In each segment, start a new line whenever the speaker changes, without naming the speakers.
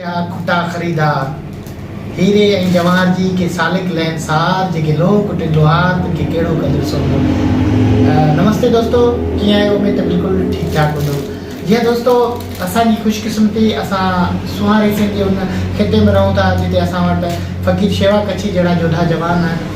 या खुटा खरीदार हीरे ऐं जवाहर जी के सालिक लहनसार जेके लोह कुटे लोहार के कहिड़ो क़दुरु सोनो। नमस्ते दोस्तों, कीअं आहियो? उमेद त बिल्कुलु ठीकु ठाक हूंदो। जीअं दोस्तों असांजी ख़ुशकिस्मती असां सुहारे सिंध जे उन खिते में रहूं था जिते असां वटि फ़क़ीर शेवा कच्छी जहिड़ा जोधा जवान आहिनि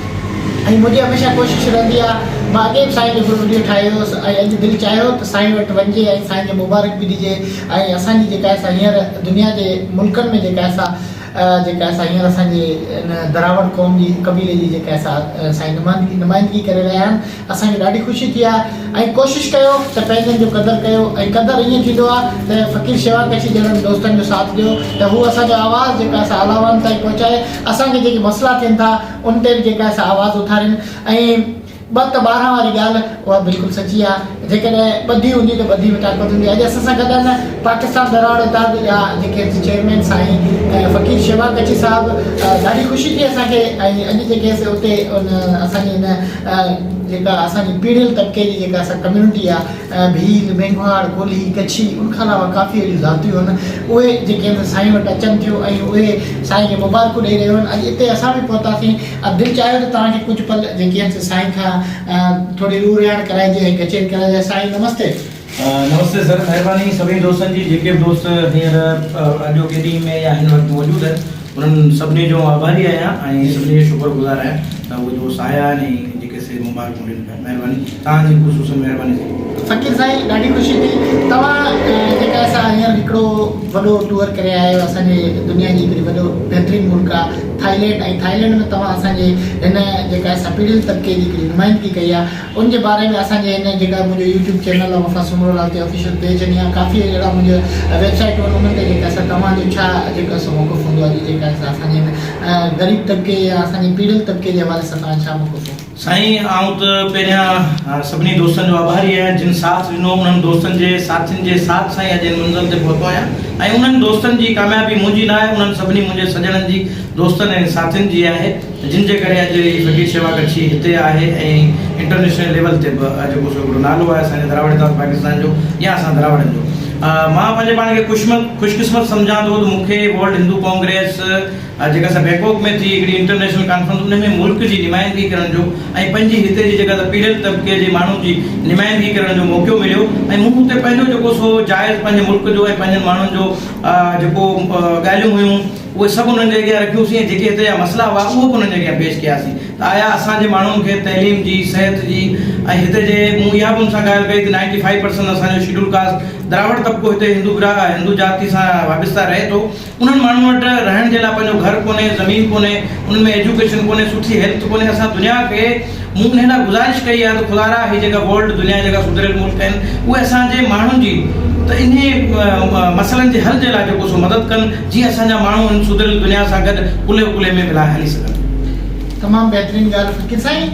ऐं मुंहिंजी हमेशह कोशिशि रहंदी आहे। मां अॻे बि साईं जो हिकिड़ो वीडियो ठाहियो हुउसि ऐं अॼु दिलि चाहियो त साईं वटि वञिजे ऐं साईं खे मुबारक बि ॾिजे ऐं असांजी जेका असां हींअर दुनिया जे मुल्कनि में जेका असां हींअर असांजे इन दरावड़ क़ौम जी कबीले जी जेका असां साईं नुमाइंदगी करे रहिया आहिनि, असांखे ॾाढी ख़ुशी थी आहे ऐं कोशिशि कयो त पंहिंजनि जो क़दुरु कयो ऐं क़दुरु ईअं थींदो आहे त फ़क़ीर शेवा कच्छी जहिड़नि दोस्तनि जो साथ ॾियो त हू असांजो आवाज़ु जेका असां आलावान ताईं पहुचाए असांखे जेके मसइला थियनि था उन ते बि जेका असां आवाज़ु उथारिनि। ऐं ॿ त 12 वारी ॻाल्हि उहा बिल्कुलु सची आहे। जेकॾहिं ॿधी हूंदी त ॿधी में ताक़त हूंदी। अॼु असां सां गॾु आहिनि पाकिस्तान दरावड़ इताद जा जेके चेयरमैन साईं फ़क़ीर शेवा कच्छी साहिबु। ॾाढी ख़ुशी थी असांखे ऐं अॼु जेके उते उन असांजी इन जेका असांजी पीढ़ियल तबिके जी जेका असां कम्यूनिटी आहे भील, मेघवाड़, कोल्ही, कच्छी, उनखां अलावा काफ़ी अहिड़ियूं ज़ातियूं आहिनि उहे जेके साईं वटि अचनि थियूं ऐं उहे साईं खे मुबारकूं ॾेई रहियूं आहिनि। अॼु हिते असां बि पहुतासीं। दिलि चाहियो त तव्हांखे कुझु पल जेके आहिनि साईं खां थोरी रूह रियाण कराइजे ऐं कचेरी कराइजे। साईं नमस्ते।
नमस्ते सर, महिरबानी। सभी दोस्तनि जी जेके बि दोस्त हींअर अॼोके ॾींहं में या हिन वक़्तु मौजूदु आहिनि उन्हनि सभिनी जो आभारी आहियां ऐं सभिनी जो शुक्रगुज़ार आहियां त उहे दोस्त आया आहिनि ऐं जेके से मुबारक ॾियनि पिया। महिरबानी तव्हांजी ख़ुशूसन महिरबानी।
फ़क़ीर साईं ॾाढी ख़ुशी थी। तव्हां जेका असां हींअर हिकिड़ो वॾो टूर करे आया आहियो असांजे दुनिया जी हिकिड़ी वॾो बहितरीनु मुल्क आहे थाईलैंड ऐं थाईलैंड में तव्हां असांजे हिन जेका असां पीढ़ियल तबिके जी हिकिड़ी नुमाइंदगी कई आहे उन जे बारे में असांजे हिन जेका मुंहिंजो यूट्यूब चैनल आहे वफ़ा सुमरोलाल ते ऑफिशियल पेज आहिनि या काफ़ी अहिड़ा मुंहिंजो वेबसाइट आहिनि उन्हनि ते जेका असां तव्हांजो छा जेका असां मौक़ुफ़ हूंदो आहे जेका असांजे हिन ग़रीब तबिके या असांजे पीढ़ियल तबिके जे हवाले सां तव्हां छा मौक़ुफ़ हो?
साईं आऊं त पहिरियां सभिनी दोस्तनि जो आभारी आहियां जिन साथ ॾिनो। उन्हनि दोस्तनि जे साथियुनि जे साथ साईं अॼु हिन मंज़िल ते पहुतो आहियां ऐं उन्हनि दोस्तनि जी कामयाबी मुंहिंजी न आहे, उन्हनि सभिनी मुंहिंजे सॼणनि जी दोस्तनि ऐं साथियुनि जी आहे जिन जे करे अॼु फ़क़ीर शेवा कच्छी हिते आहे ऐं इंटरनेशनल लेवल ते बि जेको हिकिड़ो नालो आहे असांजे दरावड़ इताद पाकिस्तान जो या असां दरावड़नि जो। मां पंहिंजे पाण खे ख़ुशकिस्मत सम्झां थो त मूंखे वर्ल्ड हिंदू कांग्रेस जेका असां बैंकॉक में थी हिकिड़ी इंटरनेशनल कॉन्फ्रेंस उन में मुल्क जी नुमाइंदगी करण जो ऐं पंहिंजी हिते जी जेका पीढ़ियल तबिके जे माण्हुनि जी नुमाइंदगी करण जो मौक़ो मिलियो ऐं मूं हुते पंहिंजो जेको सो जाइज़ पंहिंजे मुल्क जो ऐं पंहिंजनि माण्हुनि जो जेको ॻाल्हियूं हुयूं उहे सभु उन्हनि जे अॻियां रखियोसीं ऐं जेके हिते जा मसइला हुआ उहो बि उन्हनि जे अॻियां पेश कयासीं त आया असांजे माण्हुनि खे तइलीम जी, सिहत जी ऐं हिते जे मूं इहा बि उनसां ॻाल्हि कई त 95% असांजो शेड्यूल कास्ट दरावड़ तबिको हिते हिंदू जाति सां वाबस्ता रहे थो। उन्हनि माण्हुनि वटि रहण जे लाइ पंहिंजो घर कोन्हे, ज़मीन कोन्हे, उन्हनि में एजुकेशन कोन्हे, सुठी हेल्थ कोन्हे। असां दुनिया खे मूं हिन गुज़ारिश कई आहे त ख़ुदा हीअ जेका वर्ल्ड दुनिया जेका सुधरियल मुल्क आहिनि उहे असांजे माण्हुनि जी त इन मसइलनि जे हल जे लाइ जेको सो मदद कनि जीअं असांजा माण्हू सुधरियल दुनिया सां गॾु कुले में मिलाए हली सघनि।
तमामु बहितरीनु ॻाल्हि फ़क़ीर साईं।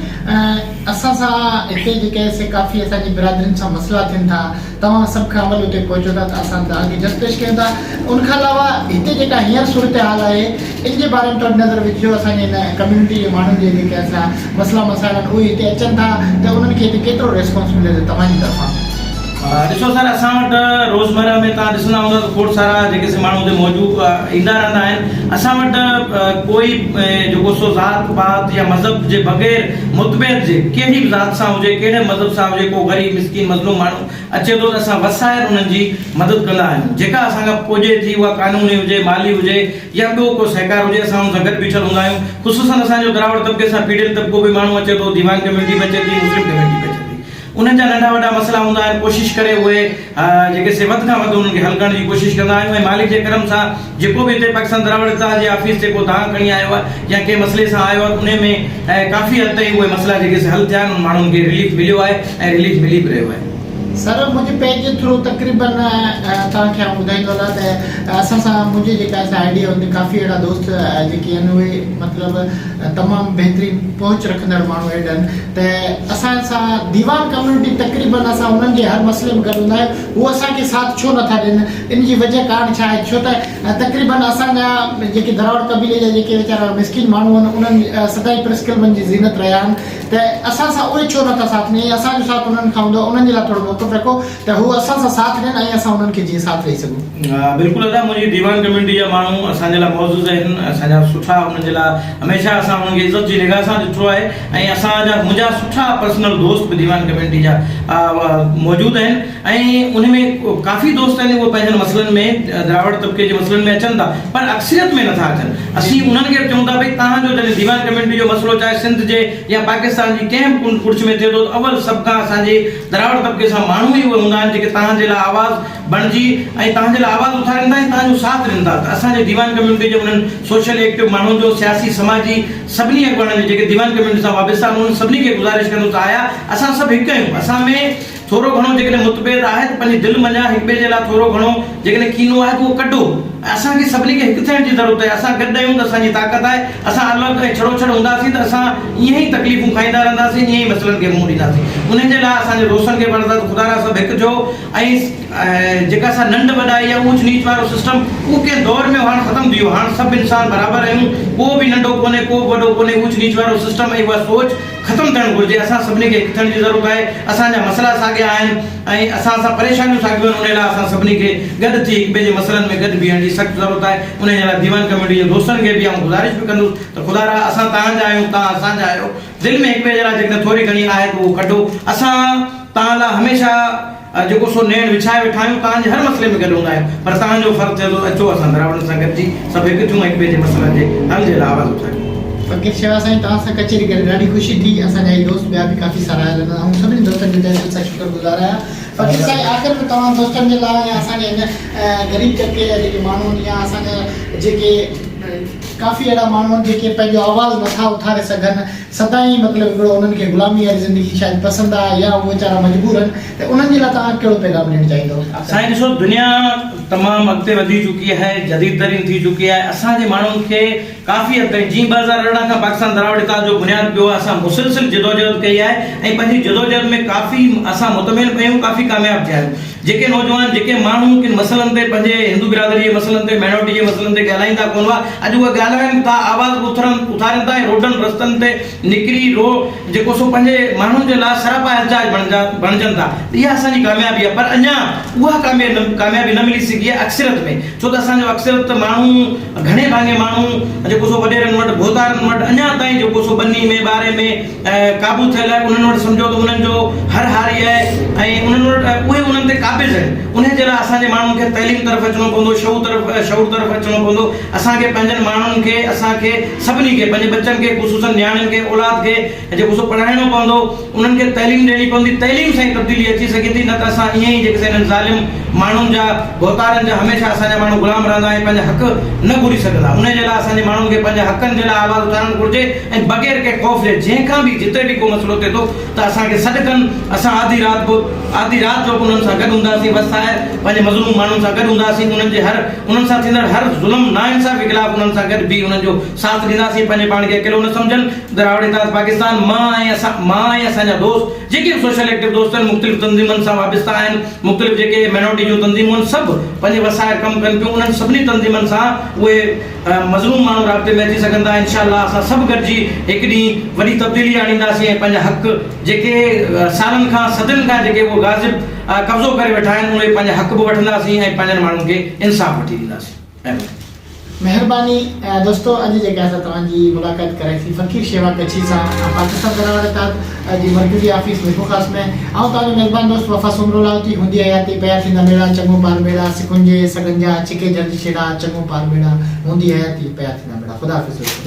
असां सां हिते जेके से काफ़ी असांजी बिरादरियुनि सां मसइला थियनि था, तव्हां सभु खां अवल हुते पहुचो था त असां तव्हांखे जस्टिस कयूं था। उनखां अलावा हिते जेका हींअर सूरत हाल आहे इन जे बारे में थोरी नज़र विझो। असांजे हिन कम्यूनिटी जे माण्हुनि जे जेके असां मसइला मसाइला आहिनि उहे हिते अचनि था त उन्हनि खे हिते केतिरो रिस्पॉन्स मिले थो तव्हांजी तरफ़ां?
ॾिसो सर, असां वटि रोज़मर्रा में तव्हां ॾिसंदा हूंदा त खोड़ सारा जेके से माण्हू हुते मौजूदु ईंदा रहंदा आहिनि। असां वटि कोई जेको सो ज़ात पात या मज़हब जे बग़ैर मुतबैद जे कहिड़ी बि ज़ात सां हुजे, कहिड़े मज़हब सां हुजे, को ग़रीब मिसकीन मज़लूम माण्हू अचे थो त असां वसाइल उन्हनि जी मदद कंदा आहियूं। जेका असांखां पुॼे थी उहा कानूनी हुजे, माली हुजे या ॿियो को सहकार हुजे, असां हुन सां गॾु बीठल हूंदा आहियूं। ख़ुसूसन असांजो दरावड़ तबिके सां पीढ़ियल तबिको बि माण्हू अचे थो, दीवान कम्यूनिटी बि अचे थी, मुस्लिम कम्यूनिटी बि अचे थी। उन्हनि जा नंढा वॾा मसइला हूंदा आहिनि, कोशिशि करे उहे जेके से वधि खां वधि उन्हनि खे हल करण जी कोशिशि कंदा आहियूं ऐं मालिक जे करम सां जेको बि हिते पाकिस्तान दरावड़ इताद जे ऑफिस ते को तव्हां खणी आयो आहे या कंहिं मसइले सां आयो आहे उन में काफ़ी हद ताईं उहे मसइला जेके से हल थिया आहिनि, उन माण्हुनि खे रिलीफ मिलियो आहे ऐं रिलीफ मिली बि रहियो आहे।
सर मुंहिंजे पेज जे थ्रू तक़रीबन तव्हांखे आउं ॿुधाईंदो आहियां त असां सां मुंहिंजी जेका असां आइडिया हूंदी काफ़ी अहिड़ा दोस्त जेके आहिनि उहे मतिलबु तमामु बहितरीनु पहुच रखंदड़ माण्हू अहिड़ा आहिनि त असां सां दीवान कम्यूनिटी तक़रीबन असां उन्हनि जे हर मसइले में गॾु हूंदा आहियूं। उहे असांखे साथ छो नथा ॾियनि, इन जी वजह कारण छा आहे? छो त तक़रीबन असांजा जेके दरावड़ कबीले जा जेके वीचारा मिसकिन माण्हू आहिनि उन्हनि सदाई प्रेस क्लबनि जी ज़ीनत रहिया आहिनि त असां सां उहे छो नथा साथ ॾियनि? असांजो साथ उन्हनि खां हूंदो, उन्हनि जे लाइ थोरो वाक़ुफ़ु रखो त हू असां सां साथ ॾियनि ऐं असां उन्हनि खे जीअं साथ ॾेई सघूं।
बिल्कुलु दादा, मुंहिंजी दीवान कम्युनिटी जा माण्हू असांजे लाइ मौजूदु आहिनि, असांजा सुठा, उन्हनि जे लाइ हमेशह असां उन्हनि खे इज़त जी निगाह सां ॾिठो आहे ऐं मुंहिंजा सुठा पर्सनल दोस्त बि दीवान कम्युनिटी जा मौजूदु आहिनि ऐं उन में काफ़ी दोस्त आहिनि उहे पंहिंजनि मसइलनि में, द्राविड़ तबिके जे मसइलनि में अचनि था पर अक्सरियत में नथा अचनि। असीं उन्हनि खे चऊं था भई तव्हांजो जॾहिं दीवान कम्युनिटी जो मसइलो चाहे सिंध जे या पाकिस्तान जी कंहिं कुर्च में थिए थो, अवल सभ खां असांजे द्राविड़ तबिके सां माण्हू ई उहे हूंदा आहिनि जेके तव्हांजे लाइ आवाज़ बणिजी ऐं तव्हांजे लाइ आवाज़ उथारींदा ऐं तव्हांजो साथ ॾींदा। त असांजे दीवान कम्युनिटी जे उन्हनि सोशल एक्टिव माण्हुनि जो, सियासी समाजी सभिनी अॻुवाणनि जेके दीवान कम्युनिटी सां वाबस्ता आहिनि उन्हनि सभिनी खे गुज़ारिश कंदो त आया असां सभु हिकु आहियूं। असां में थोरो घणो जेकॾहिं मुतबेद आहे त पंहिंजी दिलि मञा, हिक ॿिए जे लाइ थोरो घणो जेकॾहिं कीनो आहे त उहो कढो। असांखे सभिनी खे हिकु थियण जी ज़रूरत आहे। असां गॾु आहियूं त असांजी ताक़त आहे। असां अलॻि ऐं छड़ो छड़ हूंदासीं त असां ईअं ई तकलीफ़ूं खाईंदा रहंदासीं, ईअं ई मसइलनि खे मुंहुं ॾींदासीं। उन्हनि जे लाइ असांजे दोस्तनि खे वणंदा त ख़ुदा सभु हिकु जो ऐं जेका असां नंढ वॾाई या ऊच नीच वारो सिस्टम उहो कंहिं दौर में हाणे ख़तमु थी वियो। हाणे सभु इंसान बराबरि आहियूं, को बि नंढो कोन्हे, को बि वॾो कोन्हे। ऊच नीच वारो सिस्टम ऐं उहा सोच ख़तमु थियणु घुरिजे। असां सभिनी खे हिकु थियण जी ज़रूरत आहे। असांजा मसइला साॻिया आहिनि ऐं असां परेशानियूं साॻियूं आहिनि। उन लाइ असां सभिनी खे गॾु थी हिक ॿिए जे मसइलनि में गॾु बीहण जी सख़्तु ज़रूरत आहे। उन जे लाइ दीवान कम्युनिटी जे दोस्तनि खे बि आउं गुज़ारिश बि कंदुसि त ख़ुदा असां तव्हांजा आहियूं, तव्हां असांजा आहियो। दिलि में हिक ॿिए जे लाइ जेकॾहिं थोरी घणी आहे त उहो कढो। असां तव्हां लाइ हमेशह जेको सो नेण विछाए वेठा आहियूं, तव्हांजे हर मसइले में गॾु हूंदा आहियूं, पर तव्हांजो फ़र्क़ु थिए थो अचो असां द्राविड़नि सां गॾिजी सभु हिकु थियूं हिक ॿिए जे मसइलनि जे हल जे लाइ आवाज़ उथारियूं।
फ़क़ीर शेवा साईं, तव्हां सां कचहरी करे ॾाढी ख़ुशी थी। असांजा ही दोस्त ॿिया बि काफ़ी सारा आयल आहिनि ऐं सभिनी दोस्तनि जो दिलि सां शुक्रगुज़ार आहियां। फ़क़ीर साईं, आख़िर में तव्हां दोस्तनि जे लाइ या असांजे हिन ग़रीब तबिके जा जेके माण्हू आहिनि या असांजा जेके काफ़ी अहिड़ा माण्हू आहिनि जेके पंहिंजो आवाज़ु नथा उथारे सघनि, सदाईं मतिलबु हिकिड़ो उन्हनि खे ग़ुलामी वारी ज़िंदगी शायदि पसंदि आहे या उहे वीचारा मजबूर आहिनि, त उन्हनि जे लाइ तव्हां कहिड़ो पैगाम ॾियणु चाहींदव?
साईं ॾिसो, दुनिया तमामु अॻिते वधी चुकी आहे, जदीद तरीन थी चुकी आहे। असांजे माण्हुनि खे काफ़ी हद ताईं जीअं 2018 खां पाकिस्तान द्राविड़ इत्तेहाद जो बुनियादु पियो आहे, असां मुसलसिल जदोजहद कई आहे ऐं पंहिंजी जदोजहद में काफ़ी असां मुतमिन पियूं, काफ़ी कामयाबु थिया आहियूं। जेके नौजवान जेके माण्हू किन मसइलनि ते, पंहिंजे हिंदू बिरादरी जे मसइलनि ते, माइनॉरिटी जे मसइलनि ते ॻाल्हाईंदा कोन हुआ, अॼु उहे ॻाल्हाइनि था, आवाज़ उथारनि था ऐं रोडनि रस्तनि ते निकिरी जेको सो पंहिंजे माण्हुनि जे लाइ सरापा एहतजाज बणजनि था। इहा असांजी कामयाबी आहे, पर अञा उहा कामयाबी न मिली सघी आहे अक्सरियत में। छो त असांजो अक्सरियत माण्हू, घणे भाङे माण्हू जेको सो वॾेरनि वटि, भोतारनि वटि अञा ताईं जेको सो बनी में बारे में क़ाबू थियल आहे। उन्हनि वटि सम्झो त उन्हनि जो हर हारी आहे ऐं उन्हनि वटि उहे उन्हनि ते क़ाबिज़ आहिनि। उन जे लाइ असांजे माण्हुनि खे तइलीम तरफ़ अचिणो पवंदो, शऊर तरफ़ अचिणो पवंदो। असांखे पंहिंजनि माण्हुनि खे, असांखे सभिनी खे, पंहिंजे बच्चनि खे, ख़ुसूसन नियाणियुनि खे, औलाद खे जेको सो पढ़ाइणो पवंदो। उन्हनि खे तइलीम ॾियणी पवंदी। तइलीम सां ई तब्दीली अची सघे थी, न त असां ईअं ई जेके हिननि ज़ालिम माण्हुनि जा, भोतारनि जा हमेशह असांजा माण्हू ग़ुलाम रहंदा ऐं पंहिंजा हक़ न घुरी सघंदा। उन जे लाइ असांजे माण्हुनि खे पंहिंजे हक़नि जे लाइ आवाज़ उथारणु घुरिजे ऐं बग़ैर कंहिं ख़ौफ़ जे, जंहिंखां बि जिते बि को मसइलो थिए थो त असांखे सॾु कनि। असां आधी राति जो उन्हनि सां गॾु हूंदासीं, बसि आहे पंहिंजे मज़लूम माण्हुनि सां गॾु हूंदासीं। उन्हनि सां थींदड़ हर ज़ुल्म, नाइंसाफ़ी ख़िलाफ़ उन्हनि सां गॾु बि उन्हनि जो साथ ॾींदासीं। पंहिंजे पाण खे अकेलो न सम्झनि। द्राविड़ इत्तेहाद पाकिस्तान, मां ऐं असांजा दोस्त जेके सोशल एक्टिव दोस्त आहिनि, मुख़्तलिफ़ तंज़ीमनि सां वाबस्ता आहिनि, मुख़्तलिफ़ जेके माइनॉरिटी जूं तंज़ीमूं आहिनि, सभु पंहिंजे वसाए कमु कनि पियूं। उन्हनि सभिनी तंज़ीमनि सां उहे मज़लूम माण्हू राब्ते में अची सघंदा। इंशाअल्लाह असां सभु गॾिजी हिकु ॾींहुं वॾी तब्दीली आणींदासीं ऐं पंहिंजा हक़ जेके सालनि खां, सदियुनि खां जेके उहे गाज़िब कब्ज़ो करे वेठा आहिनि, उहे पंहिंजा हक़ बि वठंदासीं ऐं पंहिंजनि माण्हुनि खे इंसाफ़ वठी ॾींदासीं।
महिरबानी दोस्तों, अॼु जेका असां तव्हांजी मुलाक़ात कराईसीं फ़क़ीर शेवा कच्छी सां, पाकिस्तान द्राविड़ इत्तेहाद जी मर्कज़ी ऑफिस में ख़ासि में। ऐं तव्हांजो मेज़बान दोस्त वफ़ा सुमरोलावती हूंदी हयाती पिया थींदा बेड़ा, चङो पार बेड़ा, सिकुंजे सघंजा छिके जल्दी छेड़ा, चङो पार बेड़ा, हूंदी हयाती पिया थींदा बेड़ा। ख़ुदा हाफ़िज़।